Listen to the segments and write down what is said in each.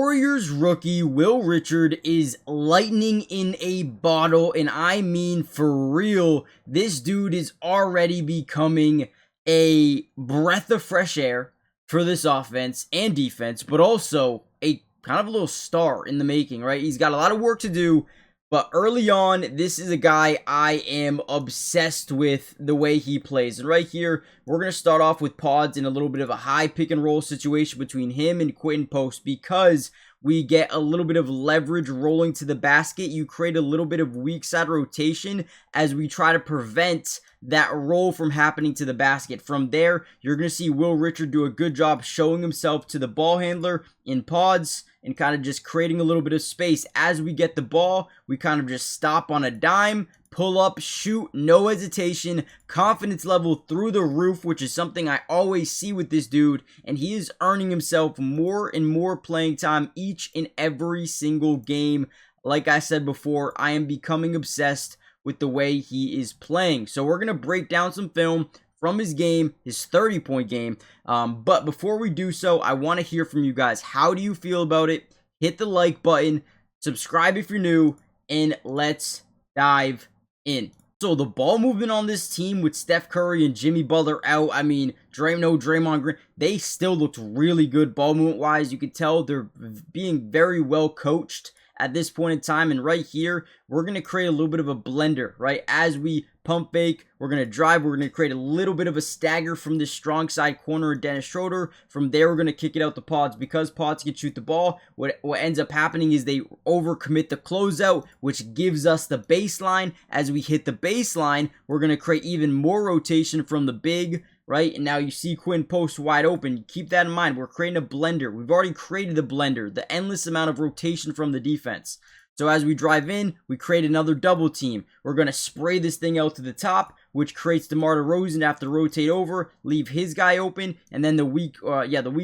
Warriors rookie Will Richard is lightning in a bottle, and I mean for real. This dude is already becoming a breath of fresh air for this offense and defense, but also a kind of a little star in the making, right? He's got a lot of work to do, but early on, this is a guy I am obsessed with the way he plays. And right here, we're going to start off with pods in a little bit of a high pick and roll situation between him and Quentin Post, because we get a little bit of leverage rolling to the basket. You create a little bit of weak side rotation as we try to prevent that roll from happening to the basket. From there, you're going to see Will Richard do a good job showing himself to the ball handler in pods and kind of just creating a little bit of space. As we get the ball, we kind of just stop on a dime, pull up, shoot, no hesitation, confidence level through the roof, which is something I always see with this dude, and he is earning himself more and more playing time each and every single game. Like I said before, I am becoming obsessed with the way he is playing. So we're going to break down some film from his game, his 30-point game. But before we do so, I want to hear from you guys. How do you feel about it? Hit the like button, subscribe if you're new, and let's dive in. So the ball movement on this team with Steph Curry and Jimmy Butler out, I mean, Draymond Green, they still looked really good ball movement wise. You can tell they're being very well coached at this point in time. And right here, we're going to create a little bit of a blender, right? As we pump fake, we're going to drive, we're going to create a little bit of a stagger from this strong side corner of Dennis Schroeder. From there, we're going to kick it out to pods. Because pods can shoot the ball, what ends up happening is they overcommit the closeout, which gives us the baseline. As we hit the baseline, we're going to create even more rotation from the big, right? And now you see Quinn Post wide open. Keep that in mind. We're creating a blender. We've already created the blender, the endless amount of rotation from the defense. So as we drive in, we create another double team. We're going to spray this thing out to the top, which creates DeMar DeRozan to have to rotate over, leave his guy open, and then the weak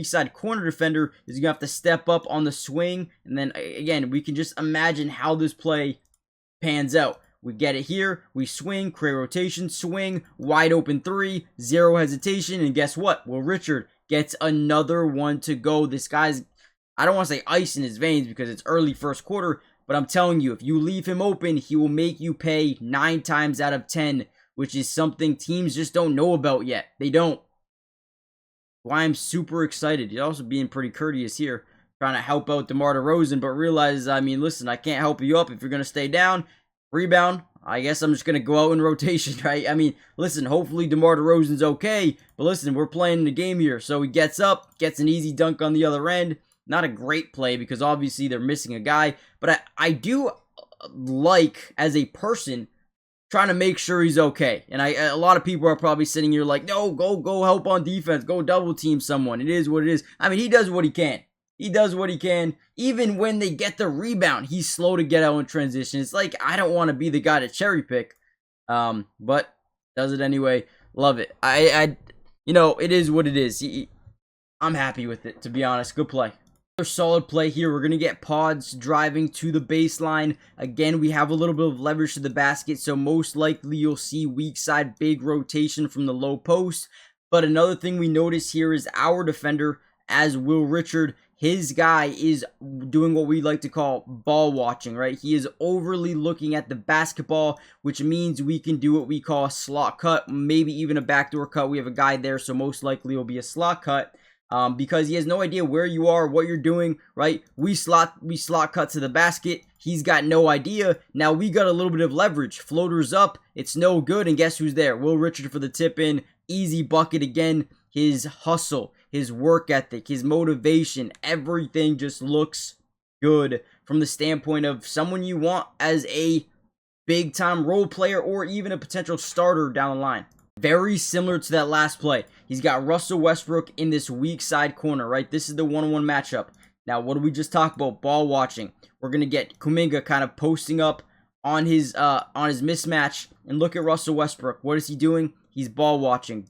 side corner defender is going to have to step up on the swing. And then again, we can just imagine how this play pans out. We get it here, we swing, create rotation, swing, wide open three, zero hesitation, and guess what? Will Richard gets another one to go. This guy's, I don't want to say ice in his veins because it's early first quarter, but I'm telling you, if you leave him open, he will make you pay 9 times out of 10, which is something teams just don't know about yet. They don't. Why I'm super excited. He's also being pretty courteous here, trying to help out DeMar DeRozan, but realizes, I mean, listen, I can't help you up if you're going to stay down. Rebound, I guess I'm just going to go out in rotation, right? I mean, listen, hopefully DeMar DeRozan's okay, but listen, we're playing the game here. So he gets up, gets an easy dunk on the other end. Not a great play because obviously they're missing a guy, but I do like, as a person, trying to make sure he's okay. And a lot of people are probably sitting here like, no, go help on defense, go double team someone. It is what it is. I mean, he does what he can. He does what he can. Even when they get the rebound, he's slow to get out in transition. It's like, I don't want to be the guy to cherry pick. But does it anyway. Love it. It is what it is. I'm happy with it, to be honest. Good play. Another solid play here. We're going to get pods driving to the baseline. Again, we have a little bit of leverage to the basket, so most likely you'll see weak side big rotation from the low post. But another thing we notice here is our defender, as Will Richard, his guy is doing what we like to call ball watching, right? He is overly looking at the basketball, which means we can do what we call a slot cut, maybe even a backdoor cut. We have a guy there, so most likely it'll be a slot cut. Because he has no idea where you are, what you're doing, right? We slot cut to the basket. He's got no idea. Now we got a little bit of leverage. Floaters up. It's no good. And guess who's there? Will Richard for the tip in. Easy bucket again. His hustle, his work ethic, his motivation, everything just looks good from the standpoint of someone you want as a big time role player or even a potential starter down the line. Very similar to that last play. He's got Russell Westbrook in this weak side corner, right? This is the one-on-one matchup. Now, what did we just talk about? Ball watching. We're going to get Kuminga kind of posting up on his mismatch. And look at Russell Westbrook. What is he doing? He's ball watching,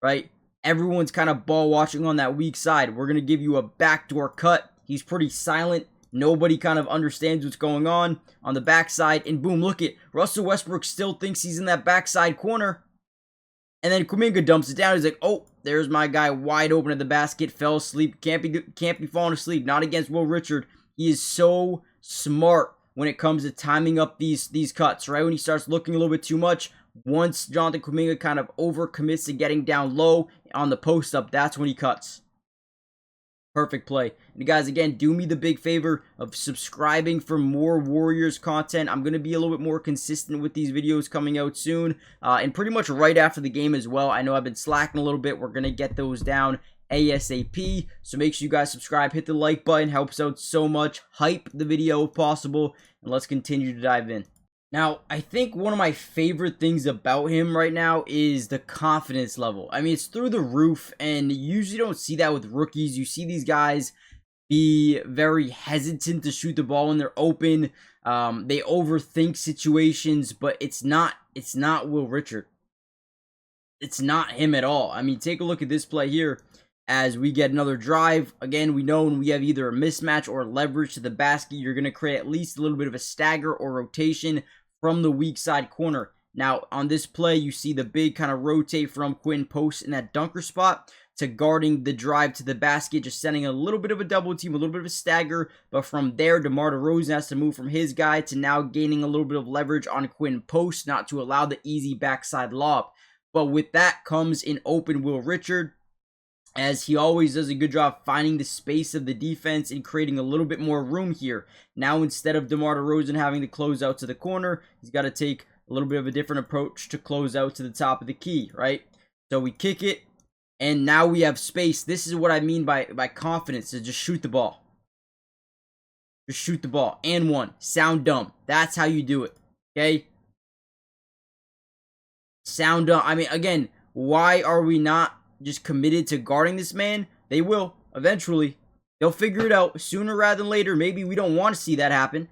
right? Everyone's kind of ball watching on that weak side. We're going to give you a backdoor cut. He's pretty silent. Nobody kind of understands what's going on the backside. And boom, look at Russell Westbrook still thinks he's in that backside corner. And then Kuminga dumps it down. He's like, oh, there's my guy wide open at the basket. Fell asleep. Can't be falling asleep. Not against Will Richard. He is so smart when it comes to timing up these cuts, right? When he starts looking a little bit too much, once Jonathan Kuminga kind of overcommits to getting down low on the post up, that's when he cuts. Perfect play. And guys, again, do me the big favor of subscribing for more Warriors content. I'm going to be a little bit more consistent with these videos coming out soon, and pretty much right after the game as well. I know I've been slacking a little bit. We're going to get those down ASAP. So make sure you guys subscribe, hit the like button, helps out so much. Hype the video if possible, and let's continue to dive in. Now, I think one of my favorite things about him right now is the confidence level. I mean, it's through the roof, and you usually don't see that with rookies. You see these guys be very hesitant to shoot the ball when they're open. They overthink situations, but it's not Will Richard. It's not him at all. I mean, take a look at this play here. As we get another drive, again, we know when we have either a mismatch or leverage to the basket, you're going to create at least a little bit of a stagger or rotation from the weak side corner. Now, on this play, you see the big kind of rotate from Quinn post in that dunker spot to guarding the drive to the basket, just sending a little bit of a double team, a little bit of a stagger. But from there, DeMar DeRozan has to move from his guy to now gaining a little bit of leverage on Quinn post, not to allow the easy backside lob. But with that comes an open Will Richard, as he always does a good job finding the space of the defense and creating a little bit more room here. Now, instead of DeMar DeRozan having to close out to the corner, he's got to take a little bit of a different approach to close out to the top of the key, right? So we kick it, and now we have space. This is what I mean by confidence, to just shoot the ball. Just shoot the ball. And one. Sound dumb. That's how you do it, okay? Sound dumb. I mean, again, why are we not just committed to guarding this man? They will eventually. They'll figure it out sooner rather than later. Maybe we don't want to see that happen,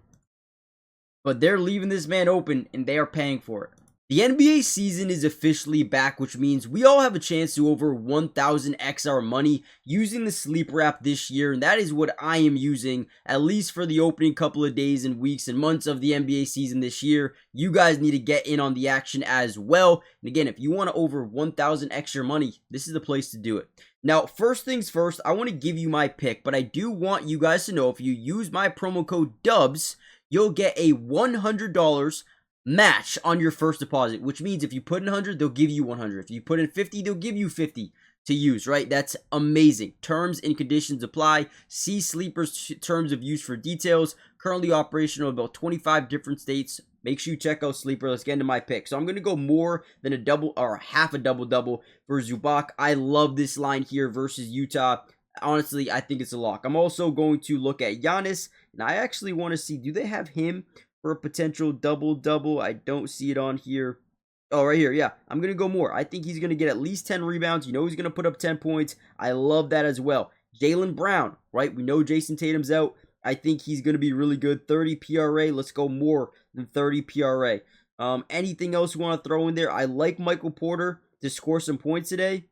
but they're leaving this man open and they are paying for it. The NBA season is officially back, which means we all have a chance to over 1,000x our money using the sleeper app this year, and that is what I am using, at least for the opening couple of days and weeks and months of the NBA season this year. You guys need to get in on the action as well. And again, if you want to over 1,000x your money, this is the place to do it. Now, first things first, I want to give you my pick, but I do want you guys to know if you use my promo code DUBS, you'll get a $100 match on your first deposit, which means if you put in 100, they'll give you 100. If you put in 50, they'll give you 50 to use, right? That's amazing. Terms and conditions apply. See Sleeper's terms of use for details. Currently operational in about 25 different states. Make sure you check out Sleeper. Let's get into my pick. So I'm going to go more than a double or half a double-double for Zubac. I love this line here versus Utah. Honestly, I think it's a lock. I'm also going to look at Giannis, and I actually want to see, do they have him for a potential double-double? I don't see it on here. Oh, right here, yeah. I'm going to go more. I think he's going to get at least 10 rebounds. You know he's going to put up 10 points. I love that as well. Jaylen Brown, right? We know Jason Tatum's out. I think he's going to be really good. 30 PRA. Let's go more than 30 PRA. Anything else you want to throw in there? I like Michael Porter to score some points today.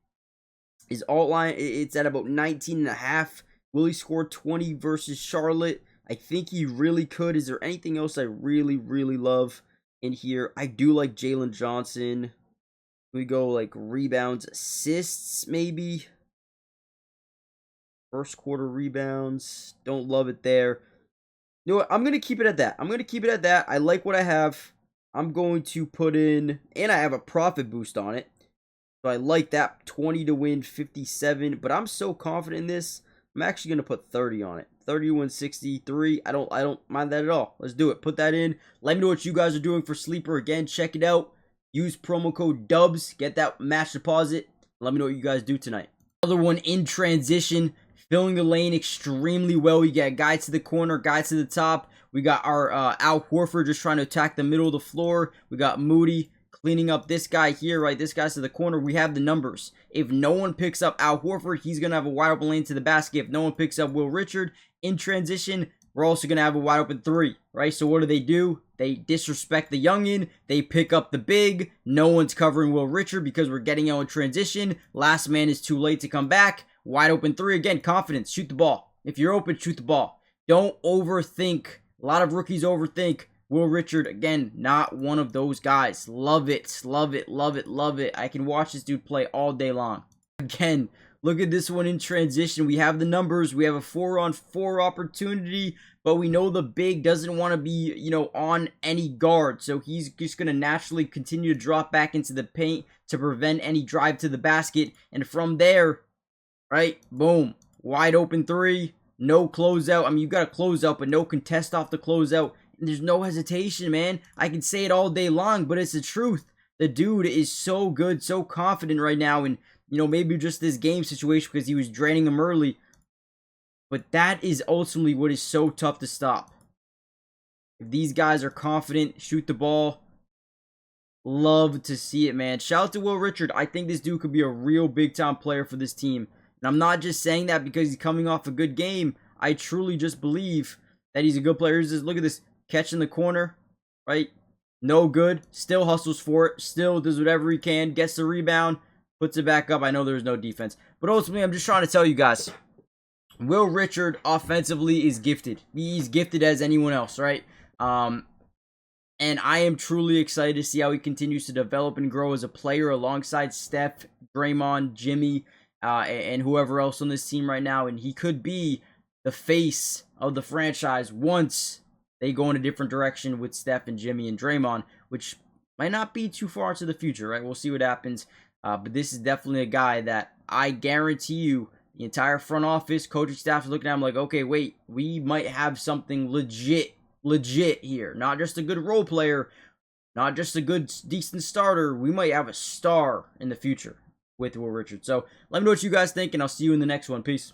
His alt line, it's at about 19.5. Will he score 20 versus Charlotte? I think he really could. Is there anything else I really, really love in here? I do like Jalen Johnson. We go like rebounds, assists, maybe. First quarter rebounds. Don't love it there. You know what? I'm going to keep it at that. I like what I have. I'm going to put in, and I have a profit boost on it. So I like that. 20 to win, 57. But I'm so confident in this, I'm actually going to put 30 on it. 31.63. I don't mind that at all. Let's do it. Put that in. Let me know what you guys are doing for Sleeper. Again, check it out. Use promo code DUBS. Get that match deposit. Let me know what you guys do tonight. Another one in transition. Filling the lane extremely well. You got guy to the corner, guy to the top. We got our Al Horford just trying to attack the middle of the floor. We got Moody cleaning up this guy here, right? This guy's to the corner. We have the numbers. If no one picks up Al Horford, he's going to have a wide open lane to the basket. If no one picks up Will Richard in transition, we're also going to have a wide open three, right? So what do? They disrespect the youngin. They pick up the big. No one's covering Will Richard because we're getting out in transition. Last man is too late to come back. Wide open three. Again, confidence. Shoot the ball. If you're open, shoot the ball. Don't overthink. A lot of rookies overthink. Will Richard, again, not one of those guys. Love it. Love it. Love it. Love it. I can watch this dude play all day long. Again, look at this one in transition. We have the numbers. We have a 4-on-4 opportunity, but we know the big doesn't want to be, on any guard. So he's just going to naturally continue to drop back into the paint to prevent any drive to the basket. And from there, right, boom, wide open three, no closeout. I mean, you got a closeout, but no contest off the closeout. And there's no hesitation, man. I can say it all day long, but it's the truth. The dude is so good, so confident right now, and maybe just this game situation because he was draining him early. But that is ultimately what is so tough to stop. If these guys are confident, shoot the ball, love to see it, man. Shout out to Will Richard. I think this dude could be a real big-time player for this team. And I'm not just saying that because he's coming off a good game. I truly just believe that he's a good player. Look at this. Catch in the corner, right? No good. Still hustles for it. Still does whatever he can. Gets the rebound. Puts it back up. I know there's no defense. But ultimately, I'm just trying to tell you guys. Will Richard offensively is gifted. He's gifted as anyone else, right? And I am truly excited to see how he continues to develop and grow as a player alongside Steph, Draymond, Jimmy, and whoever else on this team right now. And he could be the face of the franchise once they go in a different direction with Steph and Jimmy and Draymond, which might not be too far into the future, right? We'll see what happens. But this is definitely a guy that I guarantee you the entire front office, coaching staff is looking at him like, okay, wait, we might have something legit here. Not just a good role player, not just a good, decent starter. We might have a star in the future with Will Richard. So let me know what you guys think, and I'll see you in the next one. Peace.